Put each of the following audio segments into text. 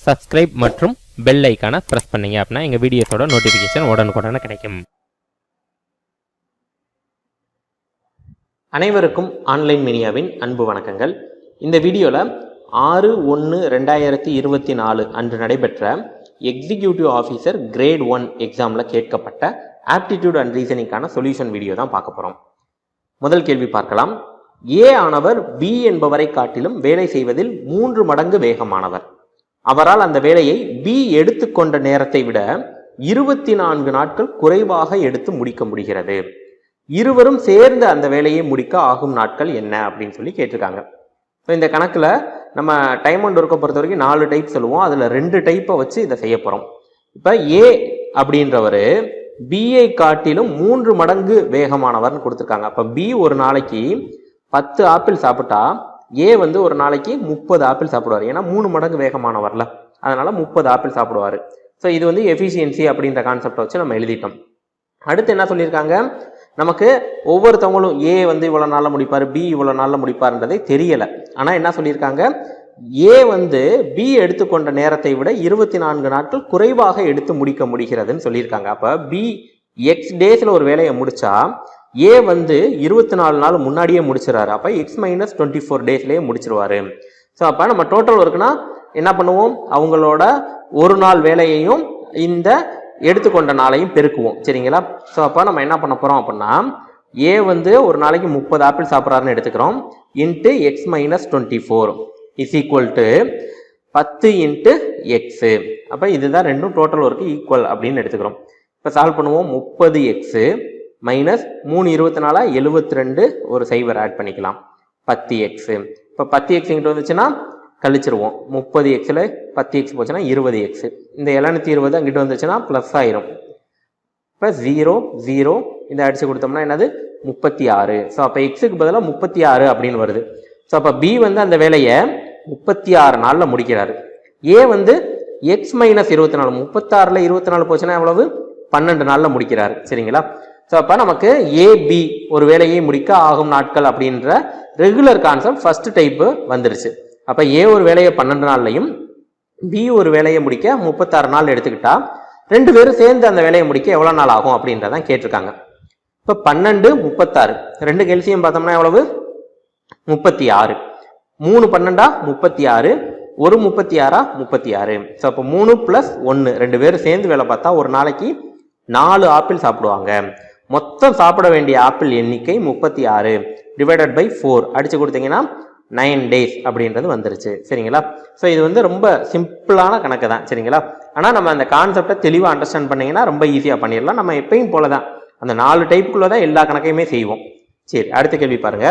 Subscribe மற்றும் bell ஐக்கானை press பண்ணீங்க அப்படின்னா எங்கள் வீடியோஸோட நோட்டிஃபிகேஷன் உடனுக்குடனே கிடைக்கும். அனைவருக்கும் ஆன்லைன் மீடியாவின் அன்பு வணக்கங்கள். இந்த வீடியோவில் 6/1/2024 அன்று நடைபெற்ற எக்ஸிக்யூட்டிவ் ஆஃபீஸர் கிரேட் 1 எக்ஸாமில் கேட்கப்பட்ட ஆப்டிடியூட் அண்ட் ரீசனிங்கான சொல்யூஷன் வீடியோ தான் பார்க்க போகிறோம். முதல் கேள்வி பார்க்கலாம். ஏ ஆனவர் பி என்பவரை காட்டிலும் வேலை செய்வதில் 3 மடங்கு வேகமானவர். அவரால் அந்த வேலையை பி எடுத்துக்கொண்ட நேரத்தை விட 24 நாட்கள் குறைவாக எடுத்து முடிக்க முடிகிறது. இருவரும் சேர்ந்து அந்த வேலையை முடிக்க ஆகும் நாட்கள் என்ன அப்படின்னு சொல்லி கேட்டிருக்காங்க. ஸோ இந்த கணக்கில் நம்ம டைம் அண்ட் ஒர்க்கை பொறுத்த வரைக்கும் 4 டைப் சொல்லுவோம். அதில் 2 டைப்பை வச்சு இதை செய்ய போகிறோம். இப்போ ஏ அப்படின்றவர் பிஐ காட்டிலும் 3 மடங்கு வேகமானவர்னு கொடுத்துருக்காங்க. அப்போ பி ஒரு நாளைக்கு 10 ஆப்பிள் சாப்பிட்டா ஏ ஒரு நாளைக்கு 30 ஆப்பிள் சாப்பிடுவார். ஏன்னா 3 மடங்கு வேகமானவர்ல, அதனால 30 ஆப்பிள் சாப்பிடுவார். ஸோ இது எஃபிஷியன்சி அப்படின்ற கான்செப்டை வச்சு நம்ம எழுதிட்டோம். அடுத்து என்ன சொல்லியிருக்காங்க, நமக்கு ஒவ்வொருத்தவங்களும் ஏ இவ்வளோ நாளில் முடிப்பார், பி இவ்வளோ நாளில் முடிப்பார்ன்றதே தெரியலை. ஆனால் என்ன சொல்லியிருக்காங்க, ஏ பி எடுத்துக்கொண்ட நேரத்தை விட 24 நாட்கள் குறைவாக எடுத்து முடிக்க முடிகிறதுன்னு சொல்லியிருக்காங்க. அப்போ பி எக்ஸ் டேஸில் ஒரு வேலையை முடிச்சா ஏ 24 நாள் முன்னாடியே முடிச்சிடறாரு. அப்போ எக்ஸ் - 24 டேஸ்லேயே முடிச்சிருவாரு. ஸோ அப்போ நம்ம டோட்டல் ஒர்க்குனா என்ன பண்ணுவோம், அவங்களோட ஒரு நாள் வேலையையும் இந்த எடுத்துக்கொண்ட நாளையும் பெருக்குவோம். சரிங்களா? ஸோ அப்போ நம்ம என்ன பண்ண போகிறோம் அப்படின்னா, ஏ ஒரு நாளைக்கு 30 ஆப்பிள் சாப்பிட்றாருன்னு எடுத்துக்கிறோம். Into X - 24 is equal to 10 into x. அப்போ இதுதான் ரெண்டும் டோட்டல் ஒர்க்கு ஈக்குவல் அப்படின்னு எடுத்துக்கிறோம். இப்போ சால்வ் பண்ணுவோம். 30 எக்ஸு மைனஸ் 3 24 72 ஒரு 0 ஆட் பண்ணிக்கலாம். 10 எக்ஸு. இப்போ 10 எக்ஸ் இங்கிட்ட வந்துச்சுன்னா கழிச்சிருவோம். 30 எக்ஸில் 10 எக்ஸ் போச்சுன்னா 20 எக்ஸு. இந்த 720 அங்கிட்ட வந்துச்சுன்னா ப்ளஸ் ஆயிரும். இப்போ 0 0 இந்த அடிச்சு கொடுத்தோம்னா என்னது 36. ஸோ அப்போ எக்ஸுக்கு பதிலாக 36 அப்படின்னு வருது. ஸோ அப்போ பி அந்த வேலையை 36 நாளில் முடிக்கிறாரு. ஏ எக்ஸ் - 24 36ல் 24 போச்சுன்னா எவ்வளவு 12 நாளில் முடிக்கிறாரு. சரிங்களா? ஸோ அப்போ நமக்கு ஏபி ஒரு வேலையை முடிக்க ஆகும் நாட்கள் அப்படின்ற ரெகுலர் கான்செப்ட் ஃபர்ஸ்ட் டைப்பு வந்துருச்சு. அப்போ ஏ ஒரு வேலையை 12 நாள்லையும் பி ஒரு வேலையை முடிக்க 36 நாள் எடுத்துக்கிட்டா 2 பேரும் சேர்ந்து அந்த வேலையை முடிக்க எவ்வளோ நாள் ஆகும் அப்படின்றதான் கேட்டிருக்காங்க. இப்போ 12 36 2 எல்சியம் பார்த்தோம்னா எவ்வளவு 36. 3 12 36, ஒரு 36 36. ஸோ அப்போ 3 + 1 2 பேரும் சேர்ந்து வேலை பார்த்தா ஒரு நாளைக்கு 4 ஆப்பிள் சாப்பிடுவாங்க. மொத்தம் சாப்பிட வேண்டிய ஆப்பிள் எண்ணிக்கை 36 டிவைடட் பை 4 அடிச்சு கொடுத்தீங்கன்னா 9 டேஸ் அப்படின்றது வந்துருச்சு. சரிங்களா? ஸோ இது ரொம்ப சிம்பிளான கணக்கு தான். சரிங்களா? ஆனால் நம்ம அந்த கான்செப்டை தெளிவாக அண்டர்ஸ்டாண்ட் பண்ணீங்கன்னா ரொம்ப ஈஸியாக பண்ணிடலாம். நம்ம எப்பயும் போல தான் அந்த 4 டைப்புக்குள்ள தான் எல்லா கணக்கையுமே செய்வோம். சரி, அடுத்த கேள்வி பாருங்க.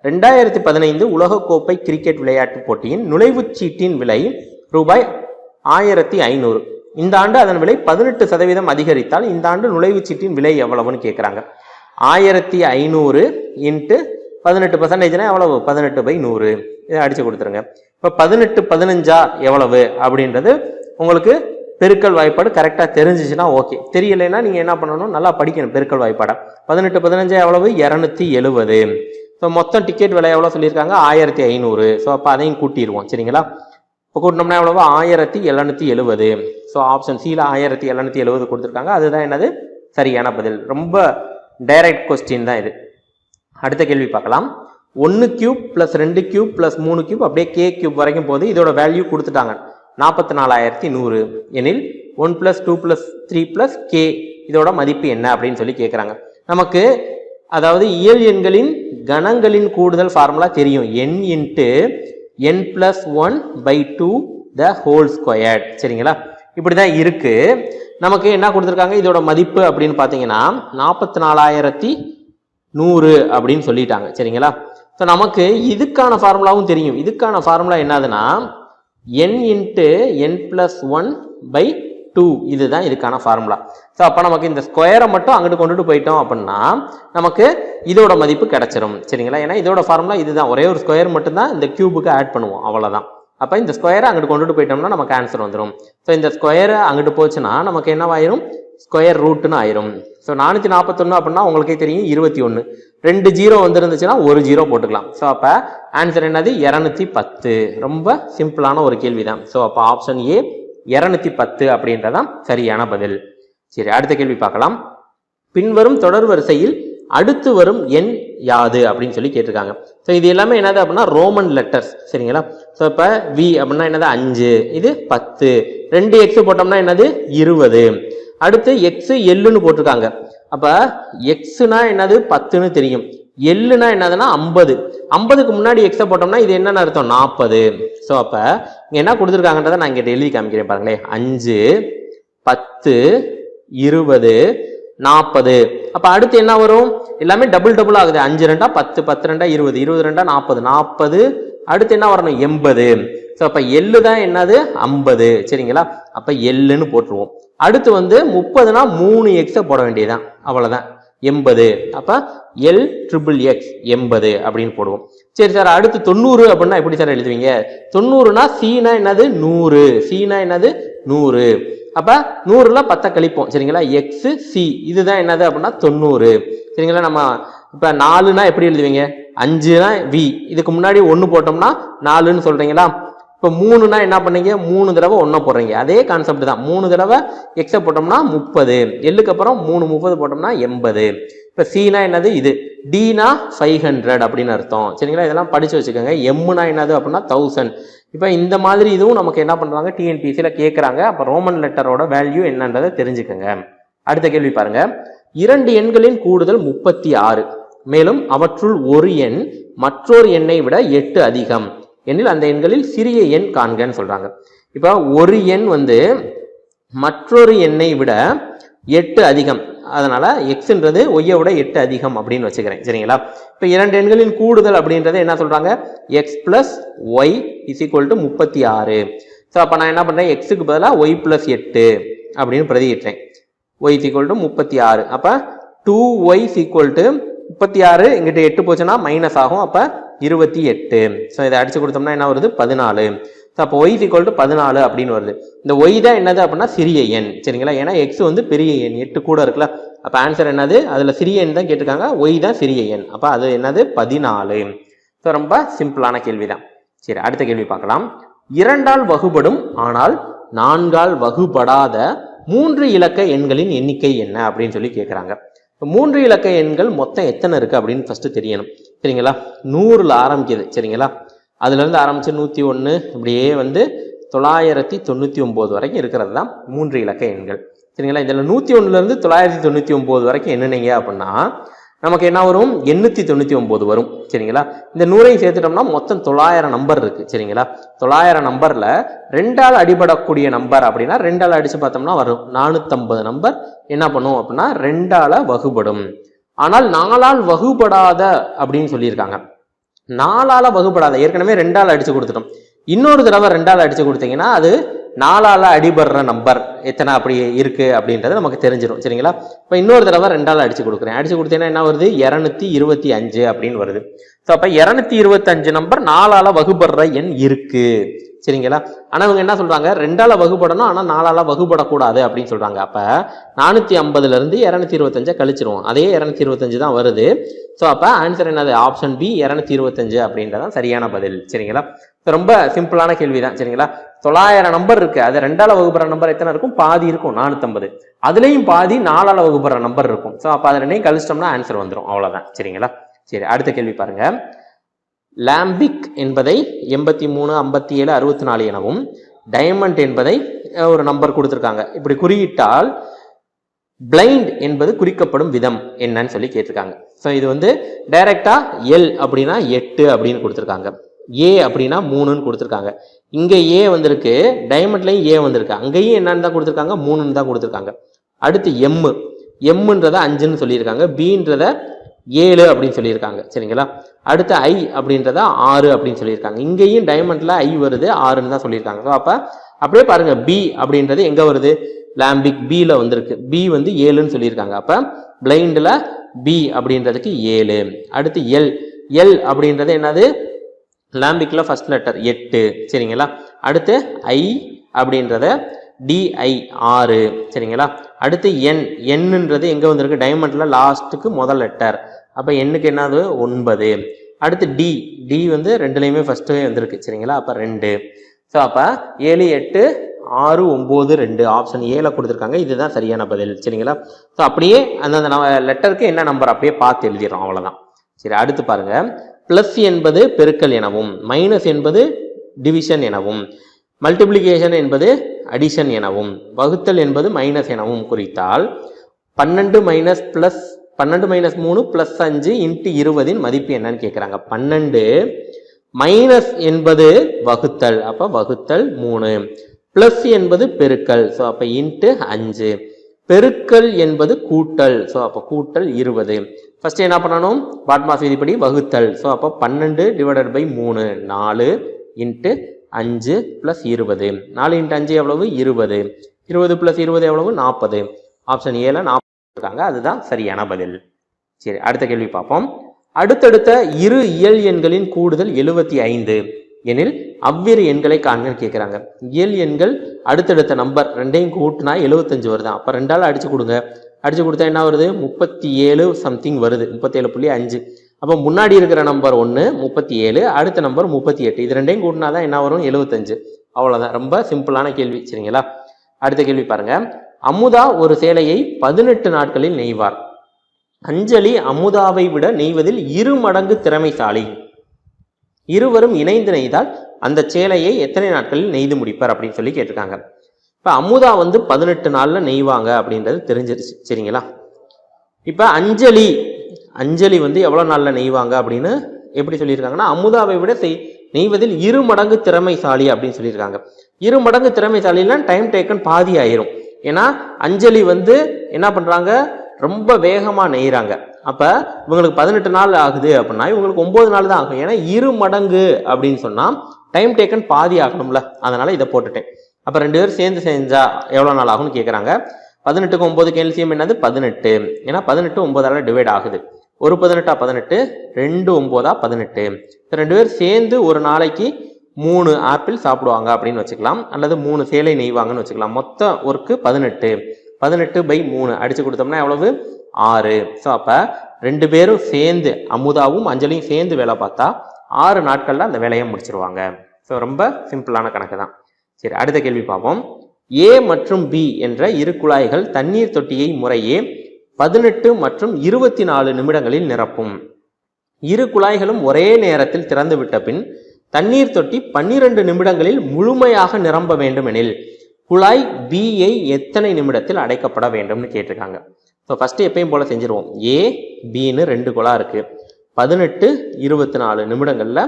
2015 உலகக்கோப்பை கிரிக்கெட் விளையாட்டு போட்டியின் நுழைவுச் சீட்டின் விலை ரூபாய் 1500. இந்த ஆண்டு அதன் விலை 18% அதிகரித்தால் இந்த ஆண்டு நுழைவுச் சீட்டின் விலை எவ்வளவுன்னு கேட்குறாங்க. 1500 இன்ட்டு 18% எவ்வளவு 18/100. இதை அடிச்சு கொடுத்துருங்க. இப்போ 18 15 எவ்வளவு அப்படின்றது உங்களுக்கு பெருக்கல் வாய்ப்பாடு கரெக்டாக தெரிஞ்சிச்சுன்னா ஓகே. தெரியலைன்னா நீங்கள் என்ன பண்ணணும், நல்லா படிக்கணும் பெருக்கல் வாய்ப்பாடை. 18 15 எவ்வளவு 270. ஸோ மொத்தம் டிக்கெட் விலை எவ்வளோ சொல்லியிருக்காங்க 1500. ஸோ அப்போ அதையும் கூட்டிடுவோம். சரிங்களா? இப்போ கூட்டினோம்னா எவ்வளவு 1770. ஸோ ஆப்ஷன் சியில் 1770 கொடுத்துருக்காங்க. அதுதான் என்னது சரியான பதில். ரொம்ப டைரக்ட் கொஸ்டின் தான் இது. அடுத்த கேள்வி பார்க்கலாம். 1 கியூப் + 2 கியூப் + 3 கியூப் அப்படியே கே கியூப் வரைக்கும் போது இதோட வேல்யூ கொடுத்துட்டாங்க 44100 எனில் 1 + 2 + 3 + கே இதோட மதிப்பு என்ன அப்படின்னு சொல்லி கேட்குறாங்க. நமக்கு அதாவது இயல் எண்களின் கணங்களின் கூடுதல் ஃபார்முலா தெரியும். n into n + 1/2 the whole squared. சரிங்களா? இப்படிதான் இருக்கு. நமக்கு என்ன கொடுத்துருக்காங்க, இதோட மதிப்பு அப்படின்னு பார்த்தீங்கன்னா 44100 அப்படின்னு சொல்லிட்டாங்க. சரிங்களா? ஸோ நமக்கு இதுக்கான ஃபார்முலாவும் தெரியும். இதுக்கான ஃபார்முலா என்னதுன்னா n இன்ட்டு n + 1/2 இதுதான் இதுக்கான ஃபார்முலா. ஸோ அப்போ நமக்கு இந்த ஸ்கொயரை மட்டும் அங்கிட்டு கொண்டுட்டு போயிட்டோம் அப்படின்னா நமக்கு இதோட மதிப்பு கிடைச்சிரும். சரிங்களா? ஏன்னா இதோட ஃபார்முலா இதுதான். ஒரே ஒரு ஸ்கொயர் மட்டும்தான் இந்த கியூபுக்கு ஆட் பண்ணுவோம், அவ்வளோதான். அப்போ இந்த ஸ்கொயரை அங்கிட்டு கொண்டுட்டு போயிட்டோம்னா நமக்கு ஆன்சர் வந்துடும். ஸோ இந்த ஸ்கொயரை அங்கிட்டு போச்சுன்னா நமக்கு என்னவாயிரும், ஸ்கொயர் ரூட்னு ஆயிரும். ஸோ 441 அப்படின்னா உங்களுக்கே தெரியும் 21. 2 0 வந்துருந்துச்சுன்னா 1 0 போட்டுக்கலாம். ஸோ அப்போ ஆன்சர் என்னது 210. ரொம்ப சிம்பிளான ஒரு கேள்வி தான். ஸோ அப்போ ஆப்ஷன் ஏ 210 அப்படின்றதான் சரியான பதில். சரி, அடுத்த கேள்வி பார்க்கலாம். பின்வரும் தொடர் வரிசையில் அடுத்து வரும் எண் யாது அப்படின்னு சொல்லி கேட்டிருக்காங்க. ஸோ இது எல்லாமே என்னது அப்படின்னா ரோமன் லெட்டர்ஸ். சரிங்களா? ஸோ இப்போ வி அப்படின்னா என்னது 5, இது 10, 2x போட்டோம்னா என்னது 20. அடுத்து எக்ஸ் எல்லுன்னு போட்டிருக்காங்க. அப்ப எக்ஸ்னா என்னது 10ன்னு தெரியும். எல்லுனா என்னதுன்னா 50. 50க்கு முன்னாடி எக்ஸை போட்டோம்னா இது என்னன்னு அர்த்தம் 40. ஸோ அப்ப இங்க என்ன கொடுத்துருக்காங்கன்றதை நான் இங்க எழுதி காமிக்கிறேன் பாருங்களேன். 5, 10, 20, 40. அப்ப அடுத்து என்ன வரும்? எல்லாமே டபுள் ஆகுது. 5 2 10, 10 2 20, 20 2 40, 40. அடுத்து என்ன வரணும்? 80. ஸோ அப்ப எள்ளு தான் என்னது 50. சரிங்களா? அப்ப எள்ளுன்னு போட்டுருவோம். அடுத்து வந்து 30னா 3 எக்ஸை போட வேண்டியதுதான், அவ்வளவுதான் 80. அப்ப எல் ட்ரிபிள் எக்ஸ் 80 அப்படின்னு போடுவோம். சரி சார், அடுத்து 90 அப்படின்னா எப்படி சார் எழுதுவீங்க? 90னா சீனா என்னது 100, சீனா என்னது 100. அப்ப 100ல 10 கழிப்போம். சரிங்களா? எக்ஸ் சி இதுதான் என்னது அப்படின்னா 90. சரிங்களா? நம்ம இப்ப 4னா எப்படி எழுதுவீங்க? 5னா வி, இதுக்கு முன்னாடி 1 போட்டோம்னா 4ன்னு சொல்றீங்களா? இப்போ 3னா என்ன பண்ணீங்க? 3 தடவை 1 போடுறீங்க. அதே கான்செப்ட் தான். 3 தடவை எக்ஸை போட்டோம்னா 30, எல்லுக்கு அப்புறம் 3 30 போட்டோம்னா 80. இப்போ சீனா என்னது இது, டினா 500 அப்படின்னு அர்த்தம். சரிங்களா? இதெல்லாம் படிச்சு வச்சுக்கோங்க. எம்னா என்னது அப்படின்னா 1000. இப்போ இந்த மாதிரி இதுவும் நமக்கு என்ன பண்றாங்க, டிஎன்பிசியில் கேட்குறாங்க. அப்போ ரோமன் லெட்டரோட வேல்யூ என்னன்றதை தெரிஞ்சுக்கோங்க. அடுத்த கேள்வி பாருங்க. 2 எண்களின் கூடுதல் 36, மேலும் அவற்றுள் ஒரு எண் மற்றொரு எண்ணை விட 8 அதிகம் எனில் அந்த எண்களில் சிறிய எண் காண்கன்னு சொல்றாங்க. இப்போ ஒரு எண் வந்து மற்றொரு எண்ணை விட 8 அதிகம், அதனால எக்ஸ்ன்றது ஒய்யை விட 8 அதிகம் அப்படின்னு வச்சுக்கிறேன். சரிங்களா? இப்போ 2 எண்களின் கூடுதல் அப்படின்றத என்ன சொல்றாங்க? X plus y is equal to 36. So அப்போ நான் என்ன பண்றேன்? எக்ஸுக்கு பதிலாக ஒய் பிளஸ் 8 அப்படின்னு பிரதியிட்டேன். Y is equal to 36. அப்போ 2y இஸ் ஈக்குவல் டு 36, இங்கிட்ட 8 போச்சுன்னா மைனஸ் ஆகும். அப்போ 28. ஸோ இதை அடிச்சு கொடுத்தோம்னா என்ன வருது? 14. ஸோ அப்போ ஒய் இஸ் ஈக்குவல் டு 14 அப்படின்னு வருது. இந்த ஒய் தான் என்னது அப்படின்னா சிறிய எண். சரிங்களா? ஏன்னா எக்ஸ் வந்து பெரிய எண், 8 கூட இருக்குல்ல. அப்போ ஆன்சர் என்னது? அதில் சிறிய எண் தான் கேட்டிருக்காங்க, ஒய் தான் சிறிய எண். அப்போ அது என்னது? 14. ஸோ ரொம்ப சிம்பிளான கேள்வி தான். சரி, அடுத்த கேள்வி பார்க்கலாம். 2ஆல் வகுபடும் ஆனால் 4ஆல் வகுபடாத 3 இலக்க எண்களின் எண்ணிக்கை என்ன அப்படின்னு சொல்லி கேட்குறாங்க. 3 இலக்க எண்கள் மொத்தம் எத்தனை இருக்கு அப்படின்னு ஃபர்ஸ்ட் தெரியணும். சரிங்களா? 100ல் ஆரம்பிக்குது. சரிங்களா? அதுல இருந்து ஆரம்பிச்சு 101 இப்படியே வந்து 999 வரைக்கும் இருக்கிறது தான் 3 இலக்க எண்கள். சரிங்களா? இதுல 101ல இருந்து 999 வரைக்கும் என்னன்னீங்க அப்படின்னா நமக்கு என்ன வரும்? 899 வரும். சரிங்களா? இந்த 100ஐயும் சேர்த்துட்டோம்னா மொத்தம் 900 நம்பர் இருக்கு. சரிங்களா? 900 நம்பர்ல 2ஆல் அடிபடக்கூடிய நம்பர் அப்படின்னா 2ஆல் அடிச்சு பார்த்தோம்னா வரும் 450 நம்பர் என்ன பண்ணும் அப்படின்னா 2ஆல வகுபடும். ஆனால் 4ஆல் வகுபடாத அப்படின்னு சொல்லியிருக்காங்க. 4ஆல வகுபடாத ஏற்கனவே 2ஆல் அடிச்சு கொடுத்துட்டோம். இன்னொரு தடவை 2ஆல் அடிச்சு கொடுத்தீங்கன்னா அது 4ஆல அடிபடுற நம்பர் எத்தனை அப்படி இருக்கு அப்படின்றது நமக்கு தெரிஞ்சிடும். சரிங்களா? இப்போ இன்னொரு தடவை 2ஆல் அடிச்சு கொடுக்குறேன். அடிச்சு கொடுத்தீங்கன்னா என்ன வருது? 225 அப்படின்னு வருது. ஸோ அப்போ 225 நம்பர் 4ஆல வகுபடுற எண் இருக்கு. சரிங்களா? ஆனா இவங்க என்ன சொல்றாங்க? 2ஆல வகுபடணும், ஆனா 4ஆல வகுபடக்கூடாது அப்படின்னு சொல்றாங்க. அப்ப 450ல இருந்து 225 கழிச்சிருவோம். அதே 225 தான் வருது. ஸோ அப்ப ஆன்சர் என்னது? ஆப்ஷன் பி 225 அப்படின்றதான் சரியான பதில். சரிங்களா? ரொம்ப சிம்பிளான கேள்விதான். சரிங்களா? 900 நம்பர் இருக்கு. அது 2ஆல வகுபடுற நம்பர் எத்தனை இருக்கும்? பாதி இருக்கும், 450. அதுலயும் பாதி 4ஆல வகுபடுற நம்பர் இருக்கும். ஸோ அப்ப அதை 2 கழிச்சிட்டோம்னா ஆன்சர் வந்துடும். அவ்வளவுதான். சரிங்களா? சரி, அடுத்த கேள்வி பாருங்க. லாம்பிக் என்பதை 83, 57, 64 எனவும் டைமண்ட் என்பதை ஒரு நம்பர் கொடுத்திருக்காங்க. இப்படி குறியிட்டால் பிளைண்ட் என்பது குறிக்கப்படும் விதம் என்னன்னு சொல்லி கேட்டிருக்காங்க. ஸோ இது வந்து டைரக்டா எல் அப்படின்னா 8 அப்படின்னு கொடுத்துருக்காங்க, ஏ அப்படின்னா 3ன்னு கொடுத்துருக்காங்க. இங்க ஏ வந்திருக்கு, டைமண்ட்லையும் ஏ வந்திருக்கு, அங்கேயும் என்னன்னு தான் கொடுத்துருக்காங்க? 3ன்னு தான் கொடுத்துருக்காங்க. அடுத்து எம்ன்றத 5ன்னு சொல்லியிருக்காங்க, பின்றத 7 அப்படின்னு சொல்லியிருக்காங்க. சரிங்களா? அடுத்து ஐ அப்படின்றத 6 அப்படின்னு சொல்லியிருக்காங்க. இங்கேயும் டைமண்ட்ல ஐ வருது, 6ன்னு தான் சொல்லியிருக்காங்க. ஸோ அப்ப அப்படியே பாருங்க, பி அப்படின்றது எங்க வருது? லாம்பிக் பில வந்திருக்கு, பி வந்து 7ன்னு சொல்லியிருக்காங்க. அப்ப பிளைண்ட்ல பி அப்படின்றதுக்கு 7. அடுத்து எல் அப்படின்றது என்னது? லாம்பிக்ல ஃபர்ஸ்ட் லெட்டர் 8. சரிங்களா? அடுத்து ஐ அப்படின்றத டிஐ 6. சரிங்களா? அடுத்து என்னன்றது எங்க வந்திருக்கு? டைமண்ட்ல லாஸ்ட்டுக்கு முதல் லெட்டர். அப்ப எண்ணுக்கு என்னது? 9. அடுத்து டி வந்து 2லையுமே ஃபர்ஸ்ட் வந்திருக்கு. சரிங்களா? அப்ப 2. ஸோ அப்ப 7, 8, 6 9 2 ஆப்ஷன் ஏல கொடுத்துருக்காங்க. இதுதான் சரியான பதில். சரிங்களா? ஸோ அப்படியே அந்த லெட்டருக்கு என்ன நம்பர் அப்படியே பார்த்து எழுதிடுறோம், அவ்வளோதான். சரி, அடுத்து பாருங்க. பிளஸ் என்பது பெருக்கல் எனவும், மைனஸ் என்பது டிவிஷன் எனவும், மல்டிப்ளிகேஷன் என்பது அடிஷன் எனவும், வகுத்தல் என்பது மைனஸ் எனவும் குறித்தால் 12 மைனஸ் 3 பிளஸ் 5 இன்ட்டு 20 மதிப்பு என்னன்னு கேட்குறாங்க. 12 மைனஸ் என்பது வகுத்தல், அப்போ வகுத்தல் 3, பிளஸ் என்பது பெருக்கல், ஸோ அப்போ இன்ட்டு 5, பெருக்கல் என்பது கூட்டல், ஸோ அப்போ கூட்டல் 20. ஃபர்ஸ்ட் என்ன பண்ணணும், பாட்மாஸ் விதிப்படி வகுத்தல், ஸோ அப்போ 12 divided by 3 4 into 5 plus 20, 4 into 5 எவ்வளவு 20, 20 பிளஸ் 20 எவ்வளவு 40. ஆப்ஷன் ஏல 40 இருக்காங்க, அதுதான் சரியான பதில். சரி, அடுத்த கேள்வி பார்ப்போம். அடுத்தடுத்த இரு இயல் எண்களின் கூடுதல் 75 எனில் அவ்விரு எண்களை காண்கன்னு கேட்குறாங்க. இயல் எண்கள் அடுத்தடுத்த நம்பர் ரெண்டையும் கூட்டினா 75 வருது. அப்போ 2ஆல் அடிச்சு கொடுங்க. அடிச்சு கொடுத்தா என்ன வருது, 37 சம்திங் வருது, 37.5. அப்போ முன்னாடி இருக்கிற நம்பர் 1 37, அடுத்த நம்பர் 38. இது ரெண்டையும் கூட்டினா தான் என்ன வரும் 75. அவ்வளோதான், ரொம்ப சிம்பிளான கேள்வி. சரிங்களா? அடுத்த கேள்வி பாருங்க. அமுதா ஒரு சேலையை 18 நாட்களில் நெய்வார். அஞ்சலி அமுதாவை விட நெய்வதில் 2 மடங்கு திறமைசாலி. இருவரும் இணைந்து நெய்தால் அந்த சேலையை எத்தனை நாட்களில் நெய்து முடிப்பார் அப்படின்னு சொல்லி கேட்டிருக்காங்க. இப்போ அமுதா 18 நாளில் நெய்வாங்க அப்படின்றது தெரிஞ்சிருச்சு. சரிங்களா? இப்போ அஞ்சலி எவ்வளோ நாளில் நெய்வாங்க அப்படின்னு எப்படி சொல்லியிருக்காங்கன்னா, அமுதாவை விட நெய்வதில் 2 மடங்கு திறமைசாலி அப்படின்னு சொல்லியிருக்காங்க. 2 மடங்கு திறமைசாலின்னா டைம் டேக்கன் பாதி ஆயிரும். ஏன்னா அஞ்சலி என்ன பண்ணுறாங்க, ரொம்ப வேகமாக நெய்கிறாங்க. அப்போ இவங்களுக்கு 18 நாள் ஆகுது அப்படின்னா இவங்களுக்கு 9 நாள் தான் ஆகும். ஏன்னா 2 மடங்கு அப்படின்னு சொன்னால் டைம் டேக்கன் பாதி ஆகணும்ல, அதனால இதை போட்டுட்டேன். அப்போ 2 பேரும் சேர்ந்து செஞ்சா எவ்வளோ நாள் ஆகும்னு கேட்குறாங்க. 18க்கு 9 எல்சியம் என்னது 18. ஏன்னா 18 9ஆல் டிவைட் ஆகுது. ஒரு 18 18, 2 9 18. 2 பேர் சேர்ந்து ஒரு நாளைக்கு 3 ஆப்பிள் சாப்பிடுவாங்க அப்படின்னு வச்சுக்கலாம், அல்லது 3 சேலை நெய்வாங்கன்னு வச்சுக்கலாம். மொத்த ஒர்க்கு 18. 18 பை 3 அடிச்சு கொடுத்தோம்னா எவ்வளவு 6. ஸோ அப்போ 2 பேரும் சேர்ந்து, அமுதாவும் அஞ்சலியும் சேர்ந்து வேலை பார்த்தா 6 நாட்களில் அந்த வேலையை முடிச்சிருவாங்க. ஸோ ரொம்ப சிம்பிளான கணக்கு தான். சரி, அடுத்த கேள்வி பார்ப்போம். ஏ மற்றும் பி என்ற 2 குழாய்கள் தண்ணீர் தொட்டியை முறையே 18 மற்றும் 24 நிமிடங்களில் நிரப்பும். 2 குழாய்களும் ஒரே நேரத்தில் திறந்து விட்ட பின் தண்ணீர் தொட்டி 12 நிமிடங்களில் முழுமையாக நிரம்ப வேண்டும் எனில் குழாய் பியை எத்தனை நிமிடத்தில் அடைக்கப்பட வேண்டும்னு கேட்டிருக்காங்க. ஸோ ஃபர்ஸ்ட் எப்பயும் போல செஞ்சிருவோம். ஏ பின்னு 2 குழாய் இருக்கு. 18 24 நிமிடங்களில்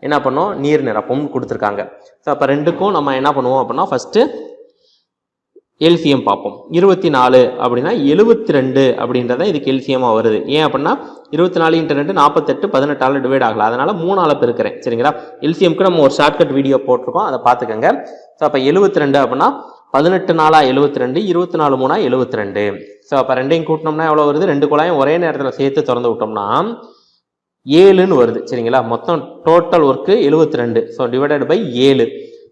என்ன பண்ணோம், நீர் நிரப்பும் கொடுத்துருக்காங்க. ஸோ அப்போ 2க்கும் நம்ம என்ன பண்ணுவோம் அப்படின்னா, ஃபர்ஸ்ட் எல்சிஎம் பார்ப்போம். 24 அப்படின்னா 72 அப்படின்றத இதுக்கு எல்சிஎமாக வருது. ஏன் அப்படின்னா 24 × 2 48, 18ஆல் டிவைட் ஆகல, அதனால 3ஆல் பெருக்கிறேன். சரிங்களா? எல்சிஎம்க்கு நம்ம ஒரு ஷார்ட்கட் வீடியோ போட்டிருக்கோம், அதை பார்த்துக்கோங்க. ஸோ அப்போ 72 அப்படின்னா 18 நாளா 72, 24 3 72. ஸோ அப்போ 2ஐயும் கூட்டினோம்னா எவ்வளோ வருது, 2 குழாயும் ஒரே நேரத்தில் சேர்த்து திறந்து விட்டோம்னா 7ன்னு வருது. சரிங்களா? மொத்தம் total work 72. So divided by 7.